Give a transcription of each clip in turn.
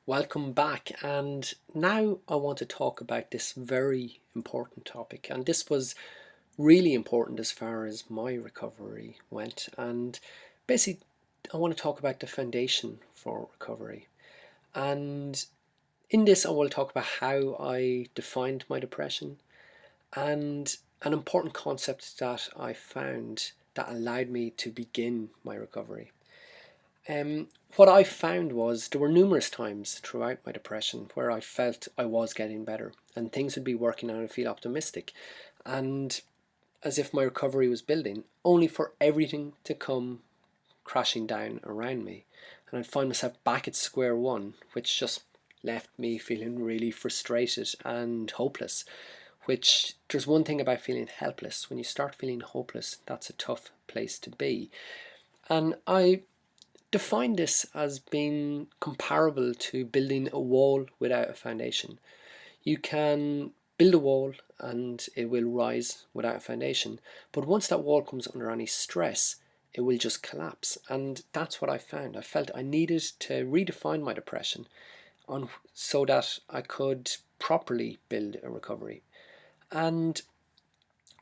Welcome back, and now I want to talk about this very important topic. And this was really important as far as my recovery went. And basically, I want to talk about the foundation for recovery. And in this, I will talk about how I defined my depression and an important concept that I found that allowed me to begin my recovery. What I found was there were numerous times throughout my depression where I felt I was getting better and things would be working out and feel optimistic and as if my recovery was building, only for everything to come crashing down around me. And I'd find myself back at square one, which just left me feeling really frustrated and hopeless. Which there's one thing about feeling helpless. When you start feeling hopeless, that's a tough place to be. And I define this as being comparable to building a wall without a foundation. You can build a wall and it will rise without a foundation, but once that wall comes under any stress, it will just collapse. And that's what I found. I felt I needed to redefine my depression on so that I could properly build a recovery. And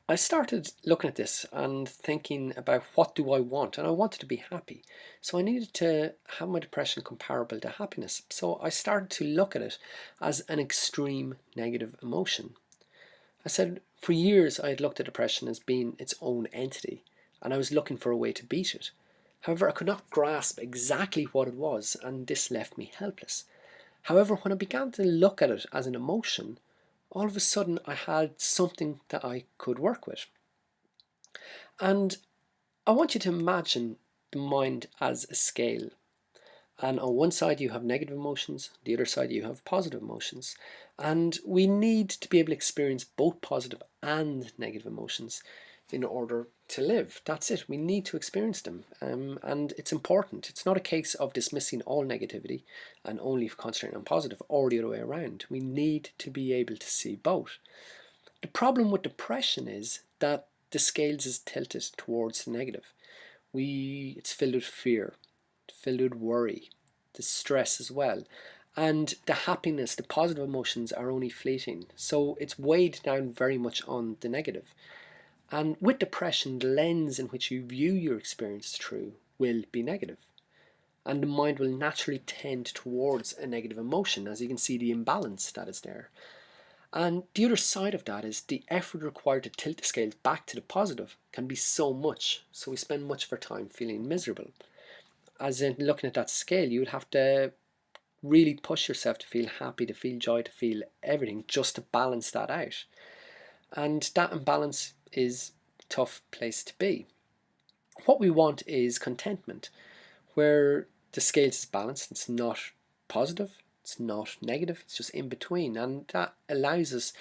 I started looking at this and thinking about what do I want, and I wanted to be happy. So I needed to have my depression comparable to happiness. So I started to look at it as an extreme negative emotion. I said for years I had looked at depression as being its own entity, and I was looking for a way to beat it. However, I could not grasp exactly what it was, and this left me helpless. However, when I began to look at it as an emotion, all of a sudden I had something that I could work with. And I want you to imagine the mind as a scale. And on one side you have negative emotions, the other side you have positive emotions. And we need to be able to experience both positive and negative emotions in order to live. That's it. We need to experience them. And it's important. It's not a case of dismissing all negativity and only concentrating on positive or the other way around. We need to be able to see both. The problem with depression is that the scales is tilted towards the negative. It's filled with fear, filled with worry, the stress as well. And the happiness, the positive emotions are only fleeting. So it's weighed down very much on the negative. And with depression, the lens in which you view your experience through will be negative. And the mind will naturally tend towards a negative emotion, as you can see the imbalance that is there. And the other side of that is the effort required to tilt the scales back to the positive can be so much. So we spend much of our time feeling miserable. As in looking at that scale, you would have to really push yourself to feel happy, to feel joy, to feel everything just to balance that out. And that imbalance is a tough place to be. What we want is contentment, where the scales is balanced. It's not positive, it's not negative, it's just in between. And that allows us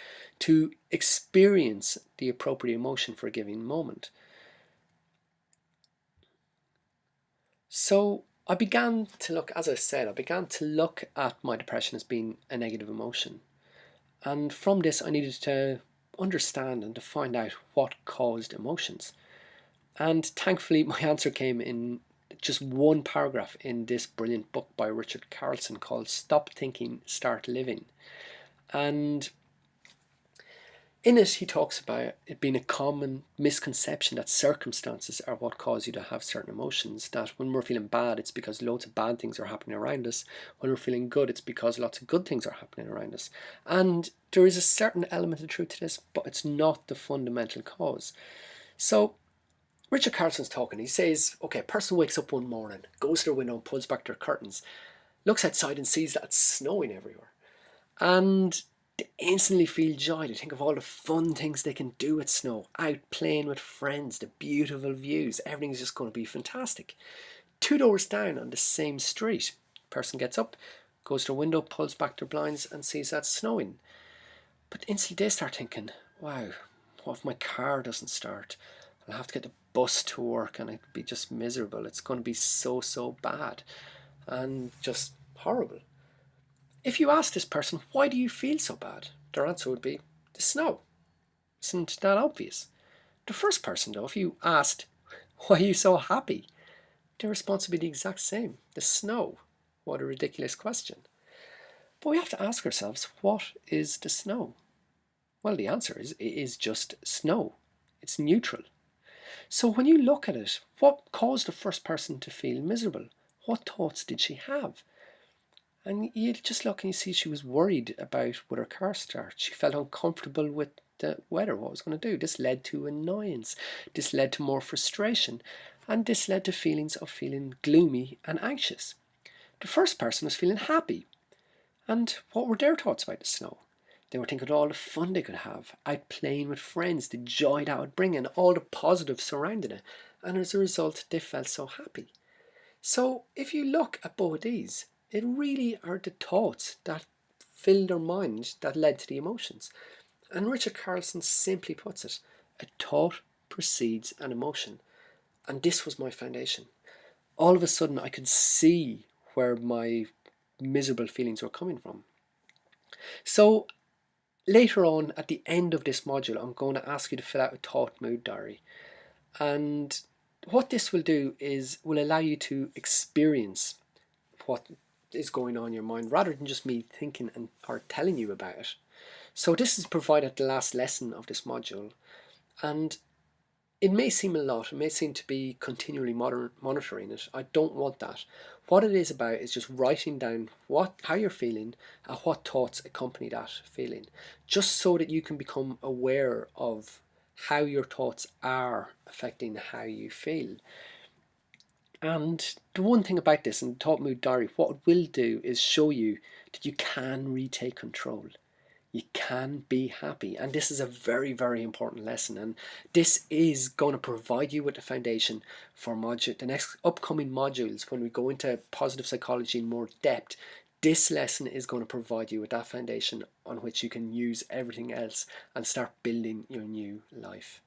to experience the appropriate emotion for a given moment. So I began to look, as I said, I began to look at my depression as being a negative emotion. And from this, I needed to understand and to find out what caused emotions. And thankfully, my answer came in just one paragraph in this brilliant book by Richard Carlson called Stop Thinking, Start Living. And in it, he talks about it being a common misconception that circumstances are what cause you to have certain emotions. That when we're feeling bad, it's because loads of bad things are happening around us. When we're feeling good, it's because lots of good things are happening around us. And there is a certain element of truth to this, but it's not the fundamental cause. So Richard Carlson's talking. He says, okay, a person wakes up one morning, goes to their window and pulls back their curtains, looks outside and sees that it's snowing everywhere. And they instantly feel joy. They think of all the fun things they can do with snow, out playing with friends, the beautiful views. Everything's just going to be fantastic. 2 doors down on the same street, person gets up, goes to their window, pulls back their blinds and sees that it's snowing. But instantly they start thinking, wow, what if my car doesn't start? I'll have to get the bus to work and it'll be just miserable. It's going to be so, so bad and just horrible. If you ask this person, why do you feel so bad? Their answer would be, the snow. Isn't that obvious? The first person, though, if you asked, why are you so happy? Their response would be the exact same. The snow. What a ridiculous question. But we have to ask ourselves, what is the snow? Well, the answer is it is just snow. It's neutral. So when you look at it, what caused the first person to feel miserable? What thoughts did she have? And you just look and you see she was worried about would her car start. She felt uncomfortable with the weather, what was going to do. This led to annoyance. This led to more frustration. And this led to feelings of feeling gloomy and anxious. The first person was feeling happy. And what were their thoughts about the snow? They were thinking of all the fun they could have, out playing with friends, the joy that would bring, and all the positives surrounding it. And as a result, they felt so happy. So if you look at both of these, it really are the thoughts that fill their mind that led to the emotions. And Richard Carlson simply puts it, a thought precedes an emotion. And this was my foundation. All of a sudden I could see where my miserable feelings were coming from. So later on, at the end of this module, I'm going to ask you to fill out a thought mood diary. And what this will do is will allow you to experience what is going on in your mind rather than just me thinking and or telling you about it. So this is provided the last lesson of this module, and it may seem a lot, it may seem to be continually monitoring it. I don't want that. What it is about is just writing down how you're feeling and what thoughts accompany that feeling, just so that you can become aware of how your thoughts are affecting how you feel. And the one thing about this in Thought Mood Diary, what it will do is show you that you can retake control. You can be happy. And this is a very, very important lesson. And this is going to provide you with the foundation for the next upcoming modules when we go into positive psychology in more depth. This lesson is going to provide you with that foundation on which you can use everything else and start building your new life.